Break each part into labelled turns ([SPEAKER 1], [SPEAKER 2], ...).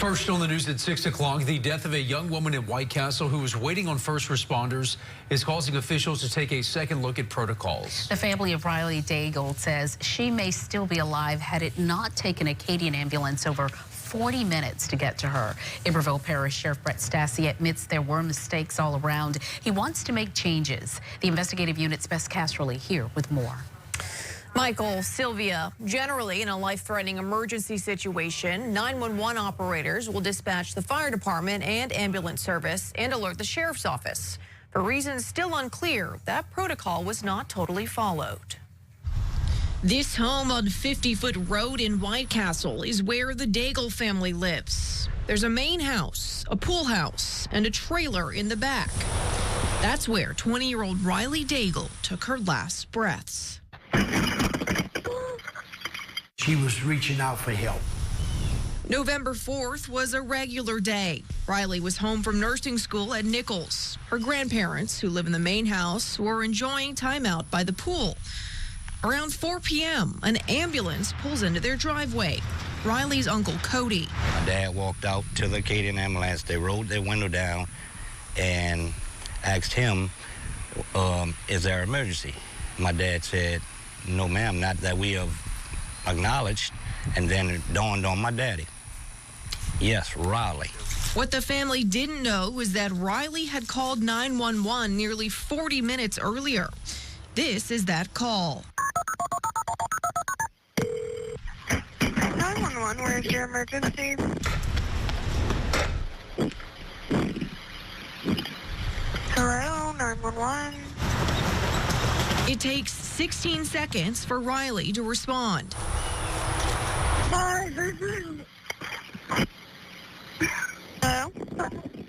[SPEAKER 1] First on the news at 6 o'clock, the death of a young woman in White Castle who was waiting on first responders is causing officials to take a second look at protocols.
[SPEAKER 2] The family of Riley Daigle says she may still be alive had it not taken a Acadian ambulance over 40 minutes to get to her. Iberville Parish Sheriff Brett Stassi admits there were mistakes all around. He wants to make changes. The investigative unit's Bess Casserly here with more.
[SPEAKER 3] Michael, Sylvia, generally in a life-threatening emergency situation, 911 operators will dispatch the fire department and ambulance service and alert the sheriff's office. For reasons still unclear, that protocol was not totally followed. This home on 50-foot road in White Castle is where the Daigle family lives. There's a main house, a pool house, and a trailer in the back. That's where 20-year-old Riley Daigle took her last breaths.
[SPEAKER 4] She was reaching out for help.
[SPEAKER 3] November 4th was a regular day. Riley was home from nursing school at Nichols. Her grandparents, who live in the main house, were enjoying time out by the pool. Around 4 p.m., an ambulance pulls into their driveway. Riley's uncle, Cody.
[SPEAKER 5] My dad walked out to the Acadian ambulance. They rolled their window down and asked him, is there an emergency? My dad said, no, ma'am, not that we have acknowledged. And then it dawned on my daddy. Yes, Riley.
[SPEAKER 3] What the family didn't know was that Riley had called 911 nearly 40 minutes earlier. This is that call.
[SPEAKER 6] 911, where's your emergency? Hello, 911.
[SPEAKER 3] It takes 16 seconds for Riley to respond.
[SPEAKER 6] Hi, this is... Hello?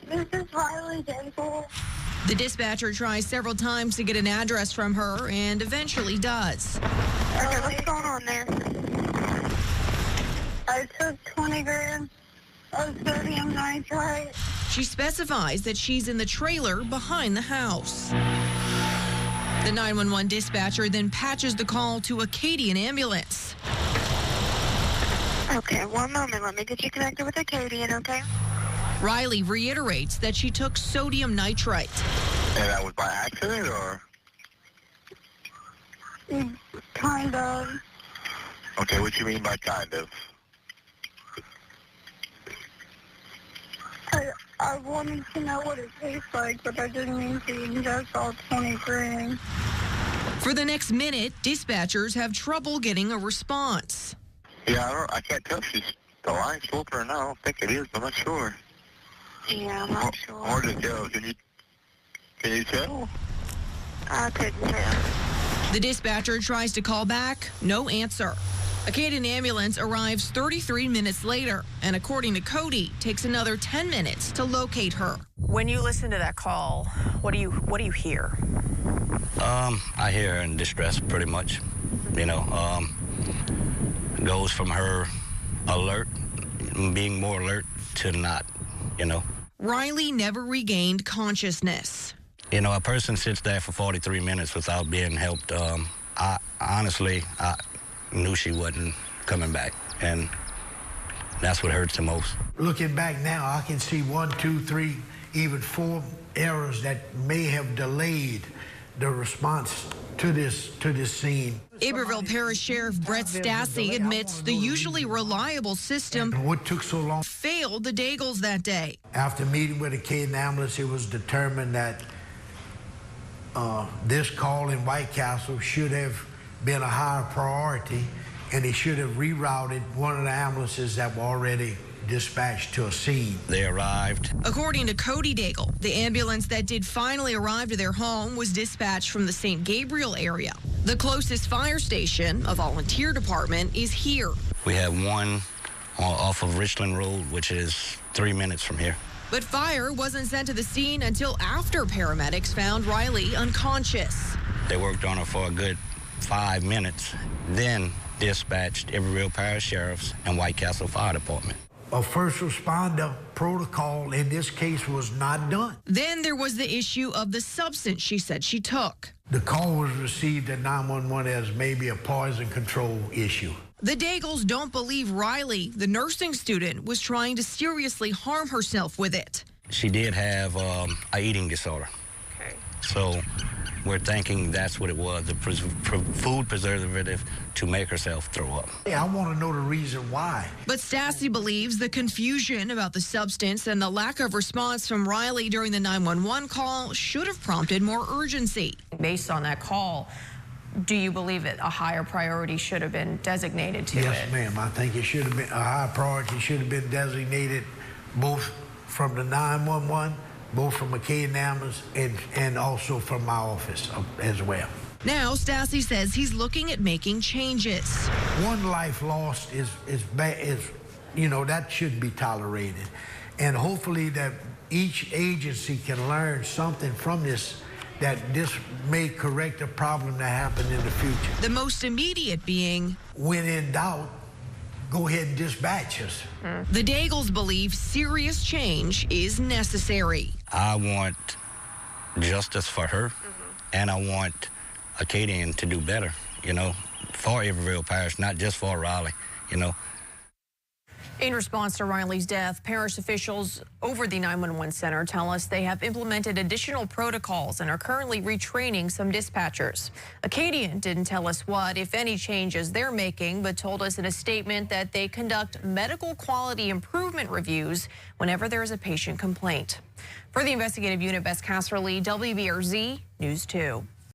[SPEAKER 6] This is Riley Daigle.
[SPEAKER 3] The dispatcher tries several times to get an address from her and eventually does.
[SPEAKER 6] Okay, what's going on there? I took 20 grams of sodium nitrite.
[SPEAKER 3] She specifies that she's in the trailer behind the house. The 911 dispatcher then patches the call to Acadian ambulance.
[SPEAKER 6] Okay, one moment. Let me get you connected with Acadian, okay?
[SPEAKER 3] Riley reiterates that she took sodium nitrite.
[SPEAKER 6] And that was by accident, or? Kind of. Okay, what you mean by kind of? I wanted to know what it tastes like, but I didn't mean to ingest all 20 grams.
[SPEAKER 3] For the next minute, dispatchers have trouble getting a response.
[SPEAKER 6] Yeah, I can't tell if she's the line's open or not. I don't think it is. I'm not sure. Yeah, I'm not sure. Hard to tell. Can you tell? I couldn't tell.
[SPEAKER 3] The dispatcher tries to call back, no answer. Acadian ambulance arrives 33 minutes later, and according to Cody, takes another 10 minutes to locate her. When you listen to that call, what do you hear?
[SPEAKER 5] I hear her in distress pretty much. You know, goes from her alert, being more alert, to not, you know.
[SPEAKER 3] Riley never regained consciousness.
[SPEAKER 5] You know, a person sits there for 43 minutes without being helped. I honestly knew she wasn't coming back, and that's what hurts the most.
[SPEAKER 4] Looking back now, I can see 1, 2, 3, even 4 errors that may have delayed the response to this scene.
[SPEAKER 3] Iberville Parish Sheriff Brett Stassi admits the usually reliable system
[SPEAKER 4] what took so long
[SPEAKER 3] failed the Daigles that day.
[SPEAKER 4] After meeting with the Acadian ambulance, it was determined that this call in White Castle should have been a higher priority, and they should have rerouted one of the ambulances that were already dispatched to a scene.
[SPEAKER 5] They arrived.
[SPEAKER 3] According to Cody Daigle, the ambulance that did finally arrive to their home was dispatched from the St. Gabriel area. The closest fire station, a volunteer department, is here.
[SPEAKER 5] We have one off of Richland Road, which is 3 minutes from here.
[SPEAKER 3] But fire wasn't sent to the scene until after paramedics found Riley unconscious.
[SPEAKER 5] They worked on her for a good 5 minutes, then dispatched Iberville Parish Sheriff's and White Castle Fire Department.
[SPEAKER 4] A first responder protocol in this case was not done.
[SPEAKER 3] Then there was the issue of the substance she said she took.
[SPEAKER 4] The call was received at 911 as maybe a poison control issue.
[SPEAKER 3] The Daigles don't believe Riley, the nursing student, was trying to seriously harm herself with it.
[SPEAKER 5] She did have a eating disorder.
[SPEAKER 3] Okay.
[SPEAKER 5] So we're thinking that's what it was, a food preservative to make herself throw up.
[SPEAKER 4] Yeah, I want to know the reason why.
[SPEAKER 3] But Stassi believes the confusion about the substance and the lack of response from Riley during the 911 call should have prompted more urgency. Based on that call, do you believe a higher priority should have been designated to it?
[SPEAKER 4] Yes, ma'am. I think it should have been a high priority, should have been designated both from the 911, both from Acadian Ambulance and also from my office as well.
[SPEAKER 3] Now, Stassi says he's looking at making changes.
[SPEAKER 4] One life lost is bad, you know, that shouldn't be tolerated. And hopefully that each agency can learn something from this, that this may correct a problem that happened in the future.
[SPEAKER 3] The most immediate being,
[SPEAKER 4] when in doubt, go ahead and dispatch us.
[SPEAKER 3] The Daigles believe serious change is necessary.
[SPEAKER 5] I want justice for her, and I want Acadian to do better, you know, for Iberville Parish, not just for Raleigh, you know.
[SPEAKER 3] In response to Riley's death, parish officials over the 911 center tell us they have implemented additional protocols and are currently retraining some dispatchers. Acadian didn't tell us what, if any, changes they're making, but told us in a statement that they conduct medical quality improvement reviews whenever there is a patient complaint. For the investigative unit, Bess Casserly, WBRZ News 2.